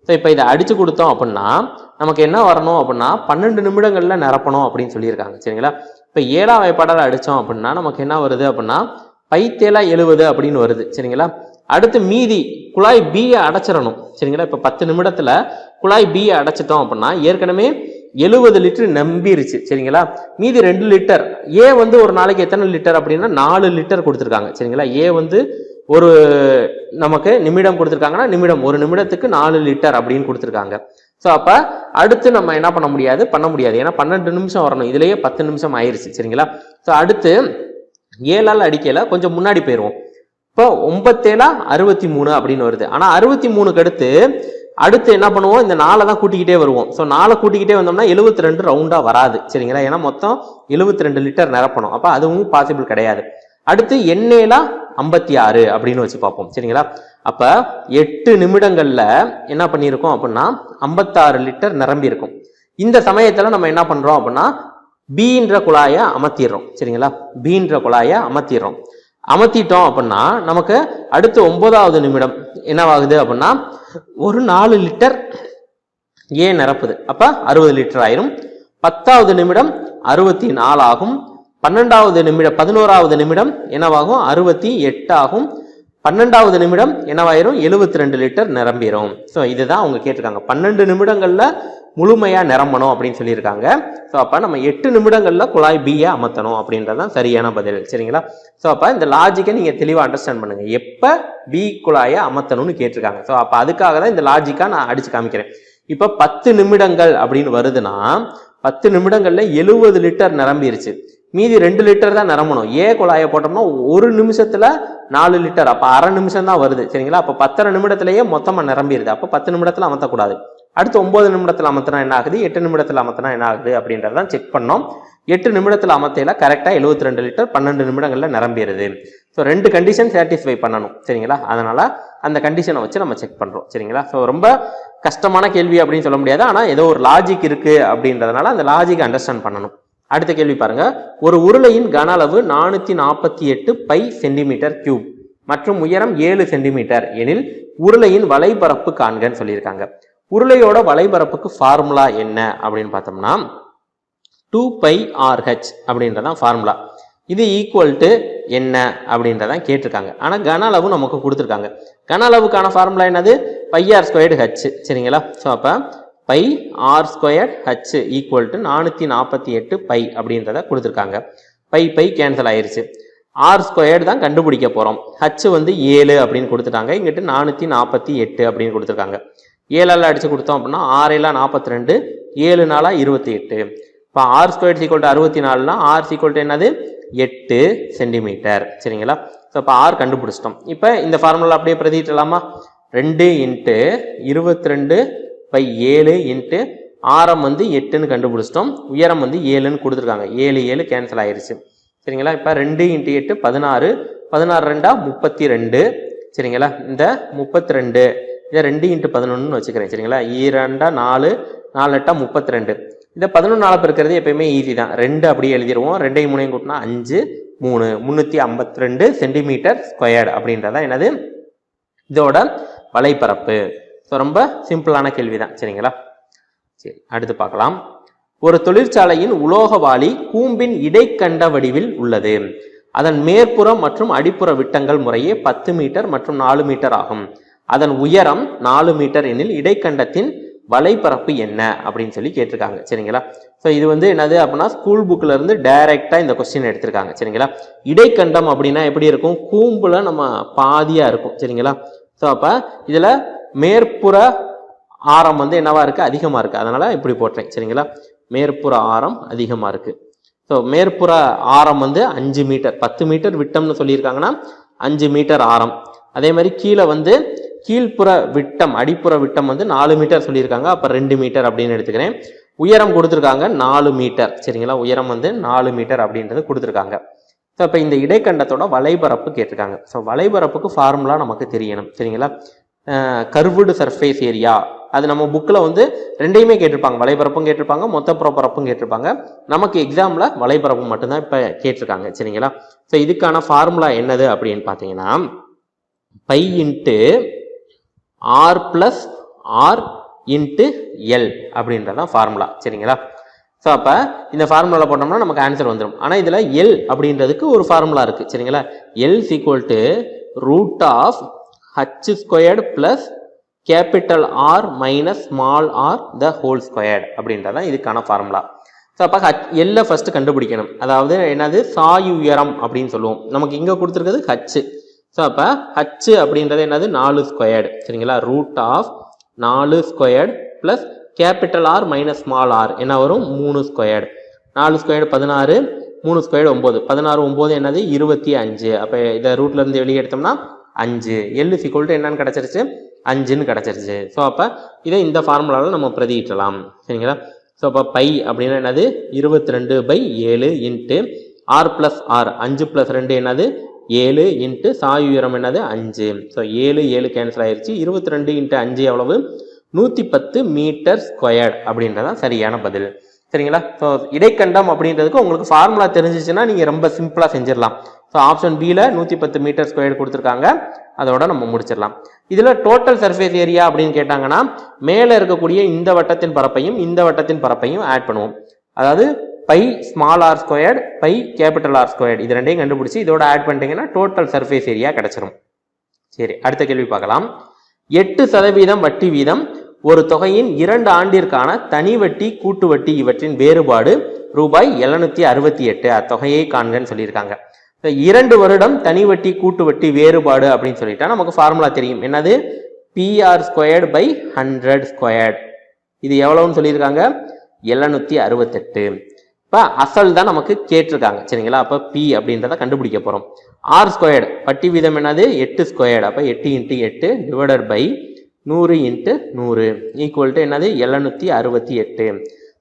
So இப்போ இதை அடிச்சு கொடுத்தோம் அப்படின்னா நமக்கு என்ன வரணும் அப்படின்னா 12 நிமிடங்களில் நிரப்பணும் அப்படின்னு சொல்லியிருக்காங்க. சரிங்களா? இப்போ 7ஆம் வாய்ப்பாடால் அடித்தோம் அப்படின்னா நமக்கு என்ன வருது அப்படின்னா 5 70 அப்படின்னு வருது. சரிங்களா? அடுத்து மீதி குழாய் பியை அடைச்சிடணும். சரிங்களா? இப்போ 10 நிமிடத்தில் குழாய் பியை அடைச்சிட்டோம் அப்படின்னா ஏற்கனவே 70 லிட்டர் நம்பிருச்சு. சரிங்களா? மீதி 2 லிட்டர். ஏ ஒரு நாளைக்கு எத்தனை லிட்டர் அப்படின்னா 4 லிட்டர் கொடுத்துருக்காங்க. சரிங்களா? ஏ ஒரு நமக்கு நிமிடம் கொடுத்துருக்காங்கன்னா ஒரு நிமிடத்துக்கு 4 லிட்டர் அப்படின்னு கொடுத்துருக்காங்க. ஸோ அப்போ அடுத்து நம்ம என்ன பண்ண முடியாது, ஏன்னா 12 நிமிஷம் வரணும், இதுலேயே 10 நிமிஷம் ஆயிடுச்சு. சரிங்களா? ஸோ அடுத்து 7ஆல் அடிக்கல, கொஞ்சம் முன்னாடி போயிடுவோம். இப்போ 9 63 அப்படின்னு வருது. ஆனால் 63க்கு அடுத்து என்ன பண்ணுவோம், இந்த 4 தான் கூட்டிக்கிட்டே வருவோம். ஸோ 4 கூட்டிக்கிட்டே வந்தோம்னா 72 ரவுண்டாக வராது. சரிங்களா? ஏன்னா மொத்தம் 72 லிட்டர் நிரப்பணும். அப்போ அதுவும் பாசிபிள் கிடையாது. அடுத்து 56 அப்படின்னு வச்சு பார்ப்போம். சரிங்களா? அப்போ 8 நிமிடங்கள்ல என்ன பண்ணியிருக்கோம் அப்படின்னா 56 லிட்டர் நிரம்பி இருக்கும். இந்த சமயத்தில் நம்ம என்ன பண்றோம் அப்படின்னா பீன்ற குழாயை அமர்த்திடுறோம். சரிங்களா? பீன்ற குழாயை அமர்த்திட்டோம் அப்படின்னா நமக்கு அடுத்து 9வது நிமிடம் என்னவாகுது அப்படின்னா ஒரு 4 லிட்டர் ஏ நிரப்புது. அப்போ 60 லிட்டர் ஆயிரும். 10வது நிமிடம் 64 ஆகும். 11வது நிமிடம் என்னவாகும் 68 ஆகும். 12வது நிமிடம் என்னவாயிரும் 72 லிட்டர் நிரம்பிடும். ஸோ இதுதான் அவங்க கேட்டிருக்காங்க. 12 நிமிடங்கள்ல முழுமையா நிரம்பணும் அப்படின்னு சொல்லியிருக்காங்க. ஸோ அப்ப நம்ம 8 நிமிடங்கள்ல குழாய் பியை அமர்த்தணும் அப்படின்றதான் சரியான பதில். சரிங்களா? ஸோ அப்ப இந்த லாஜிக்கை நீங்க தெளிவா அண்டர்ஸ்டாண்ட் பண்ணுங்க. எப்ப பி குழாயை அமர்த்தணும்னு கேட்டிருக்காங்க. ஸோ அப்ப அதுக்காக தான் இந்த லாஜிக்கா நான் அடிச்சு காமிக்கிறேன். இப்ப 10 நிமிடங்கள் அப்படின்னு வருதுன்னா 10 நிமிடங்கள்ல 70 லிட்டர் நிரம்பிருச்சு. மீதி 2 லிட்டர் தான் நிரம்பணும். ஏ குழாயை போட்டோம்னா ஒரு நிமிஷத்துல 4 லிட்டர், அப்ப அரை நிமிஷம் தான் வருது. சரிங்களா? அப்ப 10 நிமிடத்திலேயே மொத்தமா நிரம்பிடுது. அப்ப 10 நிமிடத்துல அமர்த்தக்கூடாது. அடுத்து 9 நிமிடத்துல அமர்த்தினா என்ன ஆகுது, 8 நிமிடத்துல அமர்த்தினா என்ன ஆகுது அப்படின்றதான் செக் பண்ணோம். 8 நிமிடத்துல அமர்த்தையில கரெக்டா 72 லிட்டர் 12 நிமிடங்கள்ல நிரம்பிடுது. ஸோ 2 கண்டிஷன் சாட்டிஸ்ஃபை பண்ணணும். சரிங்களா? அதனால அந்த கண்டிஷனை வச்சு நம்ம செக் பண்றோம். சரிங்களா? ஸோ ரொம்ப கஷ்டமான கேள்வி அப்படின்னு சொல்ல முடியாது. ஆனா ஏதோ ஒரு லாஜிக் இருக்கு அப்படின்றதுனால அந்த லாஜிக் அண்டர்ஸ்டாண்ட் பண்ணணும். அடுத்த கேள்வி பாருங்க. ஒரு உருளையின் கன அளவு 448 பை சென்டிமீட்டர் கியூப் மற்றும் உயரம் 7 சென்டிமீட்டர் எனில் உருளையின் வலைபரப்பு காண்கன்னு சொல்லியிருக்காங்க. உருளையோட வலைபரப்புக்கு ஃபார்முலா என்ன அப்படின்னு பார்த்தோம்னா 2πRh அப்படின்றதான் ஃபார்முலா. இது ஈக்குவல் டு என்ன அப்படின்றதான் கேட்டிருக்காங்க. ஆனா கன அளவு நமக்கு கொடுத்துருக்காங்க. கன அளவுக்கான ஃபார்முலா என்னது, πr²h. சரிங்களா? ஸோ அப்ப πr²h ஈக்குவல் டு 448 பை அப்படின்றத கொடுத்துருக்காங்க. பை கேன்சல் ஆயிருச்சு. r² தான் கண்டுபிடிக்க போறோம். h வந்து 7 அப்படின்னு கொடுத்துட்டாங்க. இங்கிட்டு 448 அப்படின்னு கொடுத்துருக்காங்க. 7ஆல அடிச்சு கொடுத்தோம் அப்படின்னா 6 42, 7 4 28. இப்போ r² ஈக்குவல் டு 64னா r ஈக்குவல் டு என்னது 8 சென்டிமீட்டர். சரிங்களா? ஸோ இப்போ r கண்டுபிடிச்சிட்டோம். இப்போ இந்த ஃபார்முலா அப்படியே பிரதிட்டலாமா? 2 × 22 பை 7 இன்ட்டு ஆரம் வந்து 8ன்னு கண்டுபிடிச்சிட்டோம். உயரம் வந்து 7ன்னு கொடுத்துருக்காங்க. 7 கேன்சல் ஆயிருச்சு. சரிங்களா? இப்போ 2 × 8 16, 16 2 32. சரிங்களா? இந்த 32 இதை 2 × 11ன்னு வச்சுக்கிறேன். சரிங்களா? 2 4, 4 8 32. இதை 11 பெருக்கிறது எப்பயுமே ஈஸி தான். 2 அப்படியே எழுதிடுவோம். 2 3 கூட்டினா 5, 3, 352 சென்டிமீட்டர் ஸ்கொயர்டு அப்படின்றதா என்னது இதோட வலைப்பரப்பு. ஸோ ரொம்ப சிம்பிளான கேள்வி தான். சரிங்களா? சரி, அடுத்து பார்க்கலாம். ஒரு தொழிற்சாலையின் உலோக வாளி கூம்பின் இடைக்கண்ட வடிவில் உள்ளது. அதன் மேற்புறம் மற்றும் அடிப்புற விட்டங்கள் முறையே 10 மீட்டர் மற்றும் 4 மீட்டர் ஆகும். அதன் உயரம் 4 மீட்டர் எனில் இடைக்கண்டத்தின் வலைப்பரப்பு என்ன அப்படின்னு சொல்லி கேட்டிருக்காங்க. சரிங்களா? ஸோ இது வந்து என்னது அப்படின்னா ஸ்கூல் புக்ல இருந்து டைரக்டா இந்த கொஸ்டின் எடுத்திருக்காங்க. சரிங்களா? இடைக்கண்டம் அப்படின்னா எப்படி இருக்கும், கூம்புல நம்ம பாதியா இருக்கும். சரிங்களா? ஸோ அப்ப இதுல மேற்புற ஆரம் வந்து என்னவா இருக்கு, அதிகமா இருக்கு. அதனால இப்படி போட்டேன். சரிங்களா? மேற்புற ஆரம் அதிகமா இருக்கு. ஸோ மேற்புற ஆரம் வந்து 5 மீட்டர், 10 மீட்டர் விட்டம்னு சொல்லியிருக்காங்கன்னா 5 மீட்டர் ஆரம். அதே மாதிரி கீழே வந்து கீழ்ப்புற விட்டம் அடிப்புற விட்டம் வந்து 4 மீட்டர் சொல்லியிருக்காங்க. அப்ப 2 மீட்டர் அப்படின்னு எடுத்துக்கிறேன். உயரம் கொடுத்துருக்காங்க 4 மீட்டர். சரிங்களா? உயரம் வந்து 4 மீட்டர் அப்படின்றது கொடுத்துருக்காங்க. ஸோ இப்போ இந்த இடைக்கண்டத்தோட வலைபரப்பு கேட்டிருக்காங்க. ஸோ வலைபரப்புக்கு ஃபார்முலா நமக்கு தெரியணும். சரிங்களா? கர்வ்டு சர்ஃபேஸ் ஏரியா அது நம்ம புக்கில் வந்து ரெண்டையுமே கேட்டிருப்பாங்க. வலைபரப்பும் கேட்டிருப்பாங்க, மொத்த புறப்பரப்பும் கேட்டிருப்பாங்க. நமக்கு எக்ஸாமில் வலைபரப்பு மட்டும்தான் இப்போ கேட்டிருக்காங்க. சரிங்களா? ஸோ இதுக்கான ஃபார்முலா என்னது அப்படின்னு பார்த்தீங்கன்னா π × r + r × l அப்படின்றதான் ஃபார்முலா. சரிங்களா? ஸோ அப்போ இந்த ஃபார்முலா போட்டோம்னா நமக்கு ஆன்சர் வந்துடும். ஆனால் இதில் எல் அப்படின்றதுக்கு ஒரு ஃபார்முலா இருக்குது. சரிங்களா? L equal to √h² + capital R - small r the whole squared அப்படின்றதான் இதுக்கான ஃபார்முலா. ஸோ அப்போ எல்லை ஃபர்ஸ்ட் கண்டுபிடிக்கணும். அதாவது என்னது சாய் உயரம் அப்படின்னு சொல்லுவோம். நமக்கு இங்கே கொடுத்துருக்கிறது h. ஸோ அப்போ h அப்படின்றது என்னது 4². சரிங்களா? √4² + கேபிட்டல் R - ஸ்மால் r என்ன வரும் 3². 4² 16, 3² 9, 16 9 என்னது 25. அப்போ இதை ரூட்ல இருந்து வெளியே எடுத்தோம்னா 5. எல் ஈக்குவல் டு என்னன்னு கிடைச்சிருச்சு 5ன்னு கிடைச்சிருச்சு. ஸோ அப்போ இதை இந்த ஃபார்முலாவில் நம்ம பிரதியிட்டலாம். சரிங்களா? ஸோ அப்போ π அப்படின்னா என்னது 22/7 இன்ட்டு r + r 5 + 2 என்னது 7 இன்ட்டு சாய் உயரம் என்னது 5. ஸோ 7 கேன்சல் ஆயிடுச்சு. 22 × 5 எவ்வளவு 110 மீட்டர் ஸ்கொயர்டு அப்படின்றதான் சரியான பதில். சரிங்களா? ஸோ இடைக்கண்டம் அப்படின்றதுக்கு உங்களுக்கு ஃபார்முலா தெரிஞ்சிச்சுன்னா நீங்கள் ரொம்ப சிம்பிளாக செஞ்சிடலாம். ஸோ ஆப்ஷன் பியில் 110 மீட்டர் ஸ்கொயர் கொடுத்துருக்காங்க. அதோட நம்ம முடிச்சிடலாம். இதில் டோட்டல் சர்ஃபேஸ் ஏரியா அப்படின்னு கேட்டாங்கன்னா மேலே இருக்கக்கூடிய இந்த வட்டத்தின் பரப்பையும் இந்த வட்டத்தின் பரப்பையும் ஆட் பண்ணுவோம். அதாவது π ஸ்மால் r², π கேபிட்டல் R² இது ரெண்டையும் கண்டுபிடிச்சி இதோட ஆட் பண்ணிட்டீங்கன்னா டோட்டல் சர்ஃபேஸ் ஏரியா கிடைச்சிரும். சரி, அடுத்த கேள்வி பார்க்கலாம். 8% வட்டி வீதம் ஒரு தொகையின் 2 ஆண்டிற்கான தனி வட்டி கூட்டு வட்டி இவற்றின் வேறுபாடு ரூபாய் 768. அத்தொகையை காண்கன்னு சொல்லியிருக்காங்க. 2 வருடம் தனி வட்டி கூட்டு வட்டி வேறுபாடு அப்படின்னு சொல்லிட்டா நமக்கு ஃபார்முலா தெரியும். என்னது? PR²/100². இது எவ்வளவுன்னு சொல்லியிருக்காங்க? 768. இப்போ அசல் தான் நமக்கு கேட்டிருக்காங்க. சரிங்களா? அப்போ P அப்படின்றத கண்டுபிடிக்க போறோம். R² வட்டி வீதம் என்னது? 8². அப்போ 8 × 8 டிவைடட் பை 100 × 100 ஈக்குவல் டு என்னது? 768.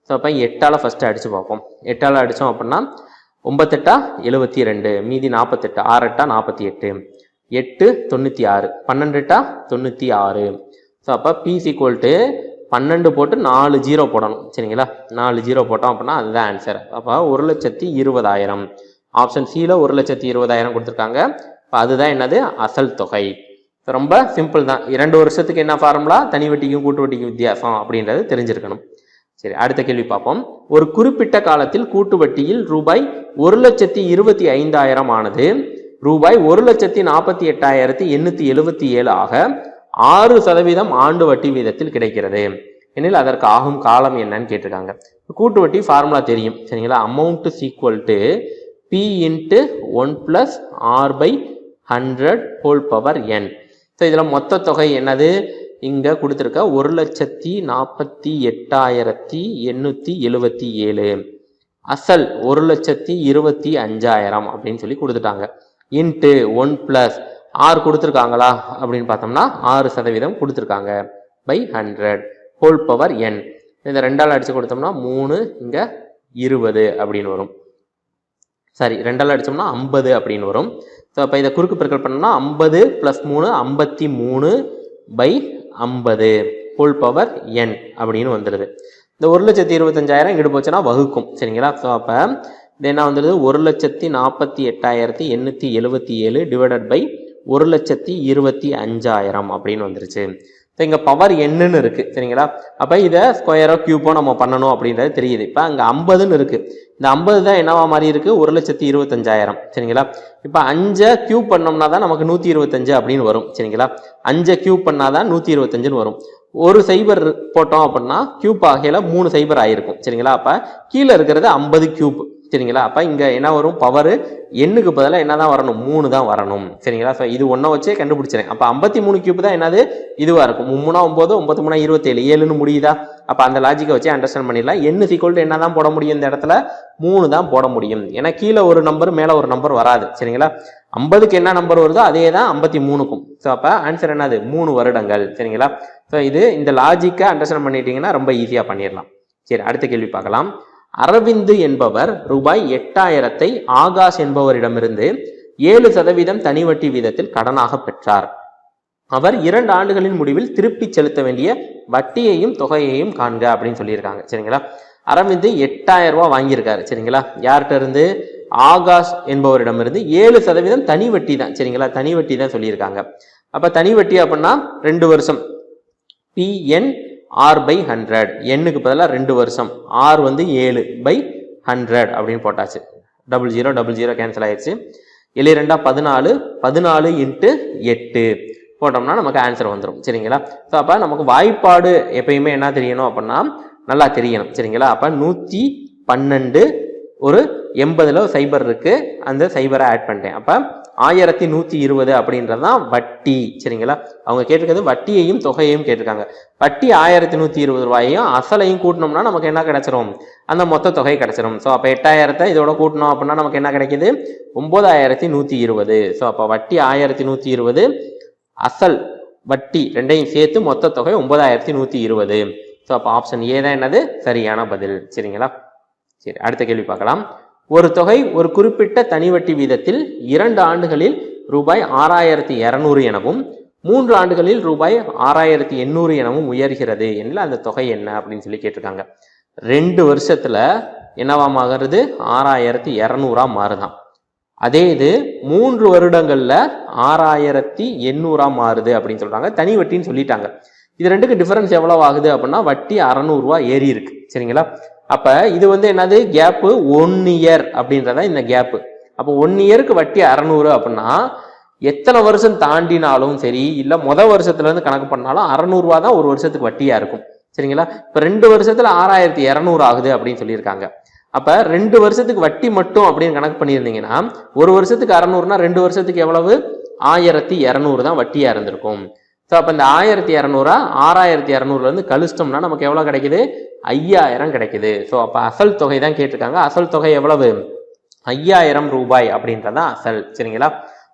ஸோ அப்போ 8ஆல் ஃபர்ஸ்ட் அடிச்சு பார்ப்போம். 8ஆல் அடித்தோம் அப்படின்னா 9×8 72, மீதி 48, 6×8 48, 8 96, 12×8 96. ஸோ அப்போ P ஈக்குவல் டு 12 போட்டு 4 0 போடணும். சரிங்களா? 4 0 போட்டோம் அப்படின்னா அதுதான் ஆன்சர். அப்போ 1,20,000. ஆப்ஷன் சியில் 1,20,000 கொடுத்துருக்காங்க. இப்போ அதுதான் என்னது? அசல் தொகை. ரொம்ப சிம்பிள் தான். 2 வருஷத்துக்கு என்ன ஃபார்முலா? தனி வட்டிக்கும் கூட்டு வட்டிக்கும் வித்தியாசம் அப்படின்றது தெரிஞ்சிருக்கணும். சரி, அடுத்த கேள்வி பார்ப்போம். ஒரு குறிப்பிட்ட காலத்தில் கூட்டு வட்டியில் ரூபாய் 1,25,000 ஆனது ரூபாய் 1,48,877 ஆக 6% ஆண்டு வட்டி வீதத்தில் கிடைக்கிறது எனில் அதற்கு ஆகும் காலம் என்னன்னு கேட்டிருக்காங்க. கூட்டு வட்டி ஃபார்முலா தெரியும். சரிங்களா? Amount equal to P × 1 + R/100^n. So இதில் மொத்த தொகை என்னது? இங்கே கொடுத்துருக்க 1,48,877. அசல் 1,25,000 அப்படின்னு சொல்லி கொடுத்துட்டாங்க. இன்ட்டு 1 + R கொடுத்துருக்காங்களா அப்படின்னு பார்த்தோம்னா 6% கொடுத்துருக்காங்க பை 100^n. இந்த 2ஆல் அடித்து கொடுத்தோம்னா 3, இங்கே 20 அப்படின்னு வரும். சரி, 2ஆல் அடித்தோம்னா 50 அப்படின்னு வரும். ஸோ அப்போ இதை குறுக்கு பெருக்கல் பண்ணோம்னா 50 + 3 53/50^n அப்படின்னு வந்துடுது. இந்த 1,25,000 இங்கிட்டு போச்சுன்னா வகுக்கும். சரிங்களா? ஸோ அப்போ இது என்ன வந்துடுது? 1,48,877 டிவைடட் பை 1,25,000 அப்படின்னு வந்துருச்சு. ஸோ இங்கே பவர் என்னன்னு இருக்குது. சரிங்களா? அப்போ இதை ஸ்கொயரோ கியூப்போ நம்ம பண்ணணும் அப்படின்றது தெரியுது. இப்போ அங்கே 50ன்னு இருக்குது. இந்த 50 தான் என்னவா மாதிரி இருக்குது? 1,25,000. சரிங்களா? இப்போ 5 கியூப் பண்ணோம்னா தான் நமக்கு 125 அப்படின்னு வரும். சரிங்களா? 5 கியூப் பண்ணாதான் 125ன்னு வரும். ஒரு சைபர் போட்டோம் அப்படின்னா கியூப் ஆகையில 3 சைபர் ஆயிருக்கும். சரிங்களா? அப்போ கீழே இருக்கிறது 50 கியூப். சரிங்களா? அப்போ இங்கே என்ன வரும்? பவர் எண்ணுக்கு பதிலாக என்ன தான் வரணும்? 3 தான் வரணும். சரிங்களா? ஸோ இது ஒன்றை வச்சே கண்டுபிடிச்சிடறேன். அப்போ 53 கியூப் தான் என்னது? இதுவாக இருக்கும். 3 9, 9 3 27, 7ன்னு முடியுதா? அப்போ அந்த லாஜிக்கை வச்சு அண்டர்ஸ்டாண்ட் பண்ணிடலாம். எண்ணு ஈக்குவல் டு என்ன தான் போட முடியும்? இந்த இடத்துல 3 தான் போட முடியும். ஏன்னா கீழே ஒரு நம்பர் மேலே ஒரு நம்பர் வராது. சரிங்களா? 50க்கு என்ன நம்பர் வருதோ அதே தான் 53க்கும். ஸோ அப்போ ஆன்சர் என்னது? 3 வருடங்கள். சரிங்களா? ஸோ இது இந்த லாஜிக்கை அண்டர்ஸ்டாண்ட் பண்ணிட்டீங்கன்னா ரொம்ப ஈஸியாக பண்ணிடலாம். சரி, அடுத்த கேள்வி பார்க்கலாம். அரவிந்து என்பவர் ரூபாய் 8,000 ஆகாஷ் என்பவரிடமிருந்து 7% தனி வட்டி வீதத்தில் கடனாக பெற்றார். அவர் 2 ஆண்டுகளின் முடிவில் திருப்பி செலுத்த வேண்டிய வட்டியையும் தொகையையும் காண்க அப்படின்னு சொல்லியிருக்காங்க. சரிங்களா? அரவிந்து 8,000 ரூபாய் வாங்கியிருக்காரு. சரிங்களா? யார்கிட்ட இருந்து? ஆகாஷ் என்பவரிடமிருந்து 7% தனி வட்டி தான். சரிங்களா? தனி வட்டி தான் சொல்லியிருக்காங்க. அப்ப தனி வட்டி அப்படின்னா 2 வருஷம். PN R/100. எண்ணுக்கு பதிலாக 2 வருஷம். R வந்து 7/100 அப்படின்னு போட்டாச்சு. 00 00 கேன்சல் ஆயிடுச்சு. 7 2 14, 14 × 8 போட்டோம்னா நமக்கு ஆன்சர் வந்துடும். சரிங்களா? ஸோ அப்போ நமக்கு வாய்ப்பாடு எப்பயுமே என்ன தெரியணும் அப்படின்னா நல்லா தெரியணும். சரிங்களா? அப்போ 112 ஒரு 80ல் சைபர் இருக்கு. அந்த சைபரை ஆட் பண்ணிட்டேன். அப்போ 1120 அப்படின்றது தான் வட்டி. சரிங்களா? அவங்க கேட்டிருக்கிறது வட்டியையும் தொகையையும் கேட்டிருக்காங்க. வட்டி 1120 ரூபாயையும் அசலையும் கூட்டினோம்னா நமக்கு என்ன கிடைச்சிரும்? அந்த மொத்த தொகை கிடைச்சிரும். ஸோ அப்போ 8,000 இதோட கூட்டணும் அப்படின்னா நமக்கு என்ன கிடைக்குது? 9,120. ஸோ அப்போ வட்டி 1120, அசல் வட்டி ரெண்டையும் சேர்த்து மொத்த தொகை 9,120. ஸோ அப்போ ஆப்ஷன் ஏ தான் என்னது? சரியான பதில். சரிங்களா? சரி, அடுத்த கேள்வி பார்க்கலாம். ஒரு தொகை ஒரு குறிப்பிட்ட தனி வட்டி வீதத்தில் 2 ஆண்டுகளில் ரூபாய் 6,200 எனவும் 3 ஆண்டுகளில் ரூபாய் 6,800 எனவும் உயர்கிறது எனில் அந்த தொகை என்ன அப்படின்னு சொல்லி கேட்டிருக்காங்க. 2 வருஷத்துல என்னவாமாகிறது? 6,200 மாறுதான். அதே இது 3 வருடங்கள்ல 6,800 மாறுது அப்படின்னு சொல்றாங்க. தனி வட்டின்னு சொல்லிட்டாங்க. இது ரெண்டுக்கு டிஃபரன்ஸ் எவ்வளவு ஆகுது அப்படின்னா வட்டி 600 ரூபாய் ஏறி இருக்கு. சரிங்களா? அப்ப இது வந்து என்னது? கேப்பு 1 இயர் அப்படின்றத இந்த கேப்பு. அப்போ 1 இயருக்கு வட்டி 600 அப்படின்னா எத்தனை வருஷம் தாண்டினாலும் சரி, இல்லை வருஷத்துல இருந்து கணக்கு பண்ணாலும் 600 ரூபா தான் ஒரு வருஷத்துக்கு வட்டியா இருக்கும். சரிங்களா? இப்போ 2 வருஷத்துல 6200 ஆகுது அப்படின்னு சொல்லியிருக்காங்க. அப்ப 2 வருஷத்துக்கு வட்டி மட்டும் அப்படின்னு கணக்கு பண்ணியிருந்தீங்கன்னா, ஒரு வருஷத்துக்கு 600னா 2 வருஷத்துக்கு எவ்வளவு? 1200 தான் வட்டியா இருந்திருக்கும். ஸோ அப்போ இந்த 1200 6200ல இருந்து கழிச்சிட்டோம்னா நமக்கு எவ்வளவு கிடைக்குது? 5000 கிடைக்குது. ஸோ அப்போ அசல் தொகை தான் கேட்டிருக்காங்க. அசல் தொகை எவ்வளவு? 5000 ரூபாய் அப்படின்றதான் அசல். சரிங்களா?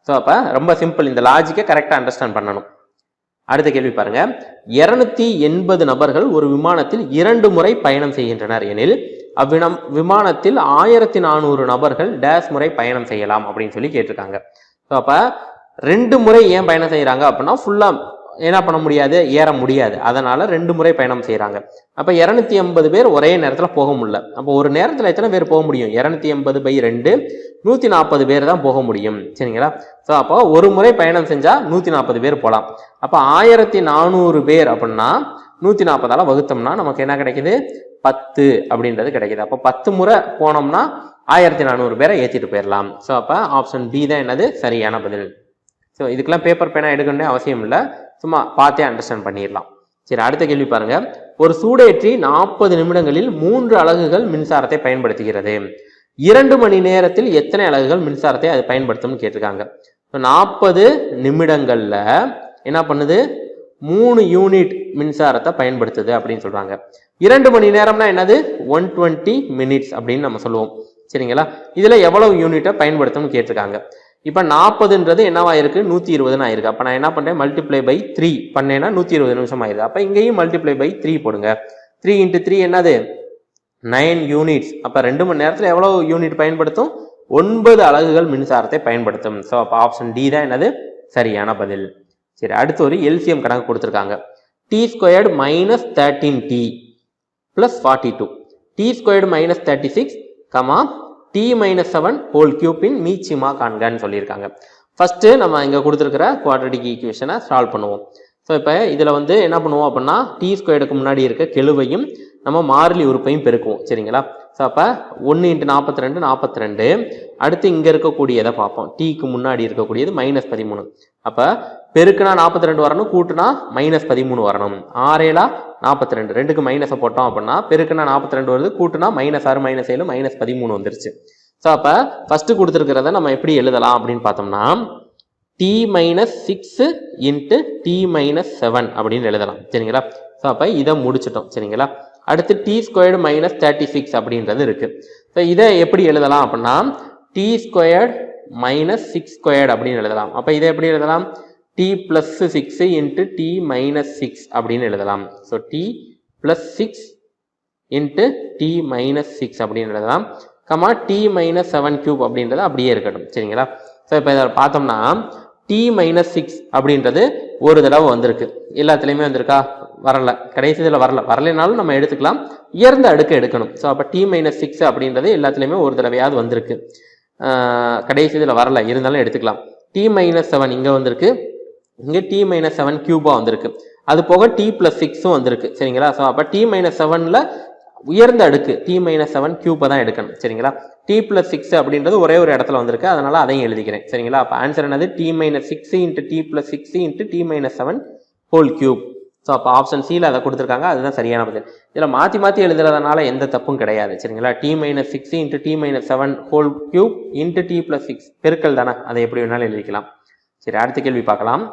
ஸோ அப்போ ரொம்ப சிம்பிள். இந்த லாஜிக்கை கரெக்டாக அண்டர்ஸ்டாண்ட் பண்ணணும். அடுத்த கேள்வி பாருங்க. 280 நபர்கள் ஒரு விமானத்தில் 2 முறை பயணம் செய்கின்றனர் எனில் விமானத்தில் 1400 நபர்கள் டேஷ் முறை பயணம் செய்யலாம் அப்படின்னு சொல்லி கேட்டிருக்காங்க. ஸோ அப்போ 2 முறை ஏன் பயணம் செய்யறாங்க அப்படின்னா, ஃபுல்லா என்ன பண்ண முடியாது, ஏற முடியாது. அதனால 2 முறை பயணம் செய்யறாங்க. அப்ப 280 பேர் ஒரே நேரத்துல போக முடியல. அப்போ ஒரு நேரத்துல எத்தனை பேர் போக முடியும்? 280/2 140 பேர் தான் போக முடியும். சரிங்களா? ஸோ அப்போ ஒரு முறை பயணம் செஞ்சா 140 பேர் போகலாம். அப்ப 1400 பேர் அப்படின்னா 140ஆல வகுத்தோம்னா நமக்கு என்ன கிடைக்குது? 10 அப்படின்றது கிடைக்குது. அப்போ 10 முறை போனோம்னா 1400 பேரை ஏற்றிட்டு போயிடலாம். ஸோ அப்போ ஆப்ஷன் பி தான் என்னது சரியான பதில். ஸோ இதுக்கெல்லாம் பேப்பர் பேனா எடுக்கணும்னே அவசியம் இல்லை, சும்மா பார்த்தே அண்டர்ஸ்டாண்ட் பண்ணிடலாம். சரி, அடுத்த கேள்வி பாருங்க. ஒரு சூடேற்றி 40 நிமிடங்களில் 3 அலகுகள் மின்சாரத்தை பயன்படுத்துகிறது. 2 மணி நேரத்தில் எத்தனை அலகுகள் மின்சாரத்தை அது பயன்படுத்தும்னு கேட்டிருக்காங்க. 40 நிமிடங்கள்ல என்ன பண்ணுது? 3 யூனிட் மின்சாரத்தை பயன்படுத்துது அப்படின்னு சொல்றாங்க. 2 மணி நேரம்னா என்னது? 120 மினிட்ஸ் அப்படின்னு நம்ம சொல்லுவோம். சரிங்களா? இதுல எவ்வளவு யூனிட்டை பயன்படுத்தும்னு கேட்டிருக்காங்க. இப்ப 40ன்றது என்னவா இருக்கு? 120 ஆயிருக்கு. அப்ப நான் என்ன பண்றேன்? மல்டிப்ளை பை 3 பண்ணேன்னா 120 நிமிஷம் ஆயிருக்கு. அப்ப இங்கேயும் மல்டிப்ளை பை 3 போடுங்க. 3 × 3 என்னது? 9 யூனிட்ஸ். அப்ப 2 மணி நேரத்துல எவ்வளவு யூனிட் பயன்படுத்தும்? 9 அலகுகள் மின்சாரத்தை பயன்படுத்தும். ஸோ அப்ப ஆப்ஷன் டி தான் என்னது சரியான பதில். சரி, அடுத்து ஒரு எல்சிஎம் கணக்கு கொடுத்துருக்காங்க. t² - 13t + 42 t² - 36, t-7 whole கியூப்பின் மீச்சிமா காண்கன்னு சொல்லியிருக்காங்க. ஃபர்ஸ்ட் நம்ம இங்க கொடுத்துருக்கிற குவாட்ரடிக் ஈக்குவேஷனை சால்வ் பண்ணுவோம். ஸோ இப்போ இதில் வந்து என்ன பண்ணுவோம் அப்படின்னா, t² முன்னாடி இருக்க கெழுவையும் நம்ம மாறிலி உறுப்பையும் பெருக்குவோம். சரிங்களா? ஸோ அப்போ 1 × 42 42. அடுத்து இங்கே இருக்கக்கூடியதை பார்ப்போம். டீக்கு முன்னாடி இருக்கக்கூடியது -13. அப்போ பெருக்குனா 42 வரணும், கூட்டுனா -13 வரணும். 6 7 42, 2க்கு மைனஸை போட்டோம் அப்படின்னா பெருக்குனா 42 வருது, கூட்டுனா -6 -7 -13 வந்துருச்சு. ஸோ அப்போ ஃபர்ஸ்ட் கொடுத்துருக்கிறத நம்ம எப்படி எழுதலாம் அப்படின்னு பார்த்தோம்னா, t-6 × t-7 அப்படின்னு எழுதலாம். சரிங்களா? ஸோ அப்போ இதை முடிச்சிட்டோம். சரிங்களா? அடுத்து t² - 36 அப்படின்றது இருக்கு. ஸோ இதை எப்படி எழுதலாம் அப்படின்னா, t² - 6² அப்படின்னு எழுதலாம். அப்போ இதை எப்படி எழுதலாம்? t + 6 × t-6 அப்படின்னு எழுதலாம். ஸோ t + 6 × t-6 அப்படின்னு எழுதலாம். t-7³ அப்படின்றது அப்படியே இருக்கட்டும். சரிங்களா? ஸோ இப்போ இதை பார்த்தோம்னா t-6 அப்படின்றது ஒரு தடவை வந்திருக்கு. எல்லாத்துலேயுமே வந்திருக்கா? வரல. கடைசி இதில் வரலைனாலும் நம்ம எடுத்துக்கலாம். உயர்ந்த அடுக்கு எடுக்கணும். ஸோ அப்போ t-6 அப்படின்றது எல்லாத்துலேயுமே ஒரு தடவையாவது வந்திருக்கு. கடைசி இதில் வரல, இருந்தாலும் எடுத்துக்கலாம். t-7 இங்கே வந்திருக்கு, இங்கே t-7³ வந்திருக்கு. அது போக t + 6 வந்திருக்கு. சரிங்களா? ஸோ அப்போ t-7ல உயர்ந்த அடுக்கு t-7³ தான் எடுக்கணும். சரிங்களா? t + 6 அப்படின்றது ஒரே ஒரு இடத்துல வந்திருக்கு, அதனால அதையும் எழுதிக்கிறேன். சரிங்களா? அப்போ ஆன்சர் என்னது? t-6 × t + 6 × t-7 whole cube. So அப்போ ஆப்ஷன் சியில் அதை கொடுத்துருக்காங்க, அதுதான் சரியான பதில். இதில் மாற்றி மாற்றி எழுதுறதுனால எந்த தப்பும் கிடையாது. சரிங்களா? t-6 × t-7 whole cube × t + 6 பெருக்கல் தானே, அதை எப்படி வேணாலும் எழுதிக்கலாம். சரி, அடுத்த கேள்வி பார்க்கலாம்.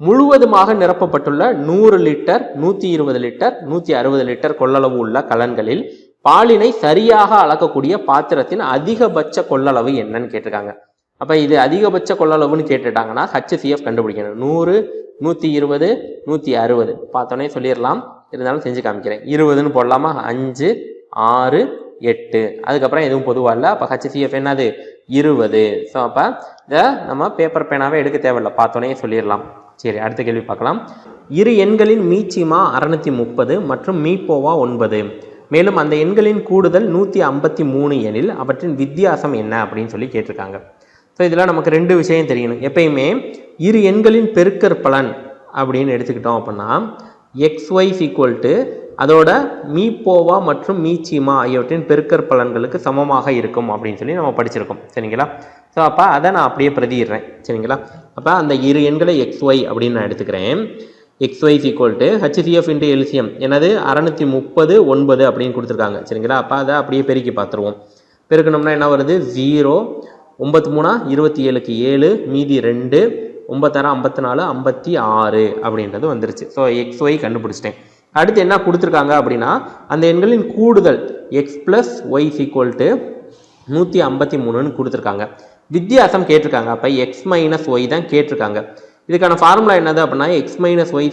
முழுவதுமாக நிரப்பப்பட்டுள்ள 100 லிட்டர் 120 லிட்டர் 160 லிட்டர் கொள்ளளவு உள்ள கலன்களில் பாலினை சரியாக அளக்கக்கூடிய பாத்திரத்தின் அதிகபட்ச கொள்ளளவு என்னன்னு கேட்டிருக்காங்க. அப்ப இது அதிகபட்ச கொள்ளளவுன்னு கேட்டுட்டாங்கன்னா HCF கண்டுபிடிக்கணும். 100 120 160 பார்த்தோன்னே சொல்லிடலாம், இருந்தாலும் செஞ்சு காமிக்கிறேன். 20ன்னு போடலாமா? 5 6 8, அதுக்கப்புறம் எதுவும் பொதுவாக இல்லை. அப்போ HCF என்னது? 20. ஸோ அப்போ இதை நம்ம பேப்பர் பேனாவே எடுக்க தேவையில்லை, பார்த்தோன்னே சொல்லிடலாம். சரி, அடுத்த கேள்வி பார்க்கலாம். இரு எண்களின் மீச்சிமா 630 மற்றும் மீப்போவா 9, மேலும் அந்த எண்களின் கூடுதல் 153 எனில் அவற்றின் வித்தியாசம் என்ன அப்படின்னு சொல்லி கேட்டிருக்காங்க. ஸோ இதில் நமக்கு 2 விஷயம் தெரியணும். எப்பயுமே இரு எண்களின் பெருக்கற்பலன் அப்படின்னு எடுத்துக்கிட்டோம் அப்படின்னா xy = அதோட மீப்போவா மற்றும் மீச்சீமா ஆகியவற்றின் பெருக்கற் பலன்களுக்கு சமமாக இருக்கும் அப்படின்னு சொல்லி நம்ம படிச்சிருக்கோம். சரிங்களா? ஸோ அப்போ அதை நான் அப்படியே பிரதிடுறேன். சரிங்களா? அப்போ அந்த இரு எண்களை XY அப்படின்னு நான் எடுத்துக்கிறேன். XY is equal to HCF into LCM என்னது 630 9 அப்படின்னு கொடுத்துருக்காங்க. சரிங்களா? அப்போ அதை அப்படியே பெருக்கி பார்த்துருவோம். பெருக்கணும்னா என்ன வருது? 0 9 3 27க்கு 7 மீதி 2 9 54 56 அப்படின்றது வந்துருச்சு. ஸோ XY கண்டுபிடிச்சிட்டேன். அடுத்து என்ன கொடுத்துருக்காங்க அப்படின்னா அந்த எண்களின் கூடுதல் x plus y is equal to 153ன்னு கொடுத்துருக்காங்க. வித்தியாசம் கேட்டிருக்காங்க. அப்போ x minus y தான் கேட்டிருக்காங்க. இதுக்கான ஃபார்முலா என்னது அப்படின்னா x minus y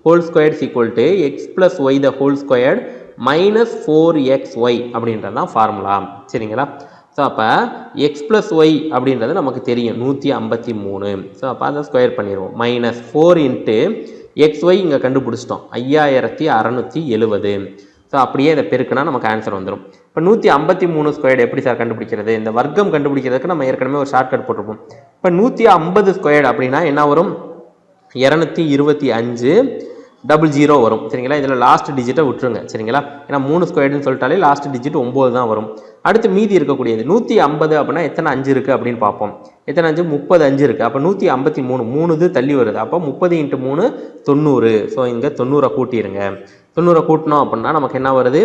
whole squared is equal to x plus y the whole squared minus 4xy அப்படின்றது தான் ஃபார்முலா. சரிங்களா? ஸோ அப்போ x plus y அப்படின்றது நமக்கு தெரியும் 153. ஸோ அப்போ அதை ஸ்கொயர் பண்ணிடுவோம். மைனஸ் 4 இன்ட்டு XY இங்கே கண்டுபிடிச்சிட்டோம் 5670. ஸோ அப்படியே இதை பெருக்குனா நமக்கு ஆன்சர் வந்துடும். இப்போ 153 ஸ்கொயர்டு எப்படி சார் கண்டுபிடிக்கிறது? இந்த வர்க்கம் கண்டுபிடிக்கிறதுக்கு நம்ம ஏற்கனவே ஒரு ஷார்ட்கட் போட்டிருப்போம். இப்போ 150 ஸ்கொயர்டு அப்படின்னா என்ன வரும்? 225 00 வரும். சரிங்களா? இதில் லாஸ்ட் டிஜிட்டை விட்டுருங்க. சரிங்களா? ஏன்னா 3 ஸ்கொயர்டுன்னு சொல்லிட்டாலே லாஸ்ட் டிஜிட் 9 தான் வரும். அடுத்து மீதி இருக்கக்கூடியது 150 அப்படின்னா எத்தனை 5 இருக்குது அப்படின்னு பார்ப்போம். எத்தனை 5? 35 இருக்குது. அப்போ 153 3 இது தள்ளி வருது. அப்போ 30 × 3 90. ஸோ இங்கே 90 கூட்டிடுங்க. 90 கூட்டினோம் அப்படின்னா நமக்கு என்ன வருது?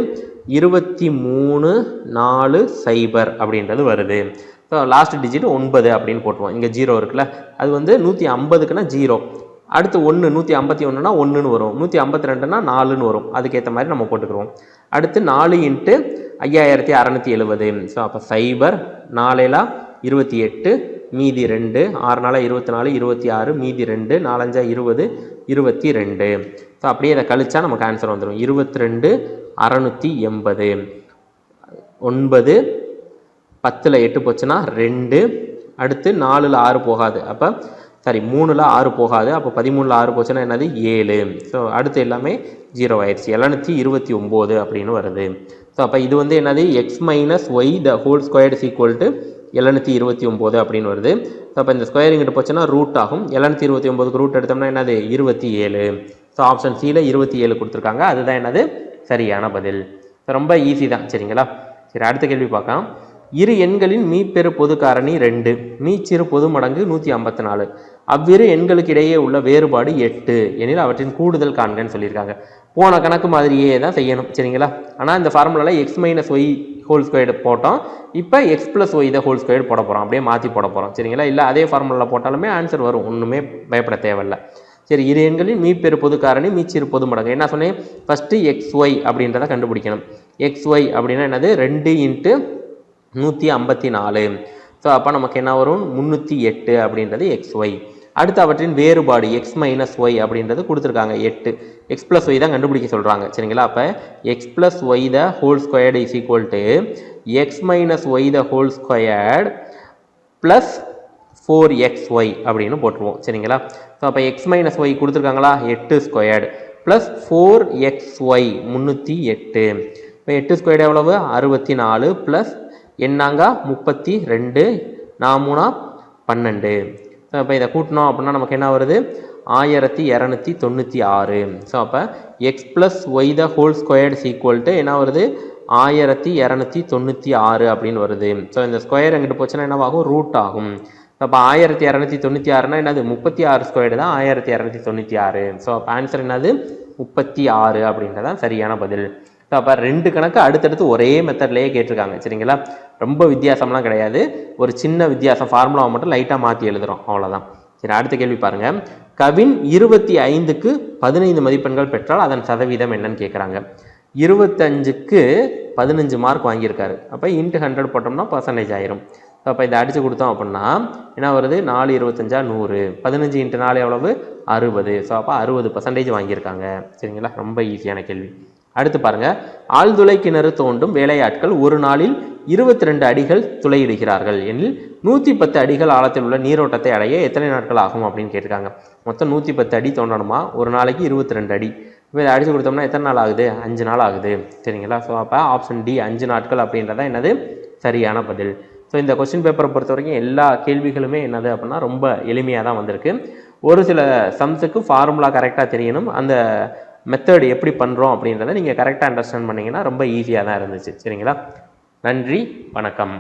2340 அப்படின்றது வருது. ஸோ லாஸ்ட் டிஜிட் 9 அப்படின்னு போட்டுருவோம். இங்கே 0 இருக்குல்ல, அது வந்து 150க்குன்னா 0. அடுத்து 1 151னா 1ன்னு வரும். 152னா 4ன்னு வரும். அதுக்கேற்ற மாதிரி நம்ம போட்டுக்கிறோம். அடுத்து 4 × 5670. ஸோ அப்போ 0 4 28 மீதி 2 6 4 24 26 மீதி 2 4 5 20 22. ஸோ அப்படியே இதை கழிச்சா நமக்கு ஆன்சர் வந்துடும் 22 680. 9 10ல் 8 போச்சுன்னா 2. அடுத்து 4ல் 6 போகாது. அப்போ சாரி 3ல் 6 போகாது. அப்போ 13ல் 6 போச்சுன்னா என்னது? 7. ஸோ அடுத்து எல்லாமே 0 ஆயிடுச்சு. 729 அப்படின்னு வருது. ஸோ அப்போ இது வந்து என்னது? x minus y the whole squared is equal to 729 அப்படின்னு வருது. ஸோ அப்போ இந்த ஸ்கொயர் இங்கிட்ட போச்சுன்னா ரூட் ஆகும். 729க்கு ரூட் எடுத்தோம்னா என்னது? 27. ஸோ ஆப்ஷன் சியில் 27 கொடுத்துருக்காங்க. அதுதான் என்னது? சரியான பதில். ரொம்ப ஈஸி தான். சரிங்களா? சரி, அடுத்த கேள்வி பார்க்கலாம். இரு எண்களின் மீப்பெரு பொது காரணி 2, மீச்சிறு பொது மடங்கு 154. அவ்விரு எண்களுக்கு இடையே உள்ள வேறுபாடு 8 எனில் அவற்றின் கூடுதல் காண்கன்னு சொல்லியிருக்காங்க. போன கணக்கு மாதிரியே தான் செய்யணும். சரிங்களா? ஆனால் இந்த ஃபார்முலாவில் x minus y whole squared போட்டோம். இப்போ x plus y த ஹோல் ஸ்கொயர்டு போட போகிறோம். அப்படியே மாற்றி போட போகிறோம். சரிங்களா? இல்லை அதே ஃபார்முலாவில் போட்டாலுமே ஆன்சர் வரும். ஒன்றுமே பயப்பட தேவையில்லை. சரி, இரு எண்களின் மீப்பெரு பொது காரணி மீச்சிறு பொது மடங்கு என்ன சொன்னேன்? ஃபஸ்ட்டு xy அப்படின்றத கண்டுபிடிக்கணும். xy அப்படின்னா என்னது? 2 × 154. ஸோ அப்போ நமக்கு என்ன வரும்? 308 அப்படின்றது xy. அடுத்து அவற்றின் வேறுபாடு x minus y அப்படின்றது கொடுத்துருக்காங்க 8. x plus y தான் கண்டுபிடிக்க சொல்கிறாங்க. சரிங்களா? அப்போ x plus y the whole squared is equal to x minus y the whole squared plus 4xy அப்படின்னு போட்டுருவோம். சரிங்களா? ஸோ அப்போ x minus y கொடுத்துருக்காங்களா? 8 ஸ்கொயர்டு ப்ளஸ் 4xy 308. இப்போ 8 ஸ்கொயர்டு எவ்வளவு? 64 ப்ளஸ் என்னாங்க 32 4 12. ஸோ அப்போ இதை கூட்டினோம் அப்படின்னா நமக்கு என்ன வருது? 1296. ஸோ அப்போ x plus y the whole squared equal to என்ன வருது? 1296 அப்படின்னு வருது. ஸோ இந்த ஸ்கொயர் எங்கிட்ட போச்சுன்னா என்னவாகும்? ரூட் ஆகும். அப்போ 1296னா என்னது? 36 ஸ்கொயர்டு தான் 1296. ஸோ அப்போ ஆன்சர் என்னது? 36 அப்படின்றதான் சரியான பதில். ஸோ அப்போ 2 கணக்கு அடுத்தடுத்து ஒரே மெத்தட்லேயே கேட்டிருக்காங்க. சரிங்களா? ரொம்ப வித்தியாசம்லாம் கிடையாது. ஒரு சின்ன வித்தியாசம், ஃபார்முலாவை மட்டும் லைட்டாக மாற்றி எழுதுகிறோம், அவ்வளோதான். சரி, அடுத்த கேள்வி பாருங்கள். கவின் 25க்கு 15 மதிப்பெண்கள் பெற்றால் அதன் சதவீதம் என்னன்னு கேட்குறாங்க. 25க்கு 15 மார்க் வாங்கியிருக்காரு. அப்போ இன்ட்டு 100 போட்டோம்னா பர்சன்டேஜ் ஆயிரும். ஸோ அப்போ இதை அடித்து கொடுத்தோம் அப்படின்னா என்ன வருது? 4 25 100. 15 × 4 எவ்வளவு? 60. ஸோ அப்போ 60% வாங்கியிருக்காங்க. சரிங்களா? ரொம்ப ஈஸியான கேள்வி. அடுத்து பாருங்கள். ஆழ்துளை கிணறு தோண்டும் வேலையாட்கள் ஒரு நாளில் 22 அடிகள் துளையிடுகிறார்கள் எனில் 110 அடிகள் ஆழத்தில் உள்ள நீரோட்டத்தை அடைய எத்தனை நாட்கள் ஆகும் அப்படின்னு கேட்டிருக்காங்க. மொத்தம் 110 அடி தோண்டணுமா, ஒரு நாளைக்கு 22 அடி. இப்போ இதை அடித்து கொடுத்தோம்னா எத்தனை நாள் ஆகுது? 5 நாள் ஆகுது. சரிங்களா? ஸோ அப்போ ஆப்ஷன் டி 5 நாட்கள் அப்படின்றத என்னது? சரியான பதில். ஸோ இந்த கொஸ்டின் பேப்பரை பொறுத்த வரைக்கும் எல்லா கேள்விகளுமே என்னது அப்படின்னா ரொம்ப எளிமையாக தான் வந்திருக்கு. ஒரு சில சம்ஸுக்கு ஃபார்முலா கரெக்டாக தெரியணும். அந்த மெத்தட் எப்படி பண்ணுறோம் அப்படின்றத நீங்கள் கரெக்டாக அண்டர்ஸ்டாண்ட் பண்ணிங்கன்னா ரொம்ப ஈஸியாக தான் இருந்துச்சு. சரிங்களா? நன்றி, வணக்கம்.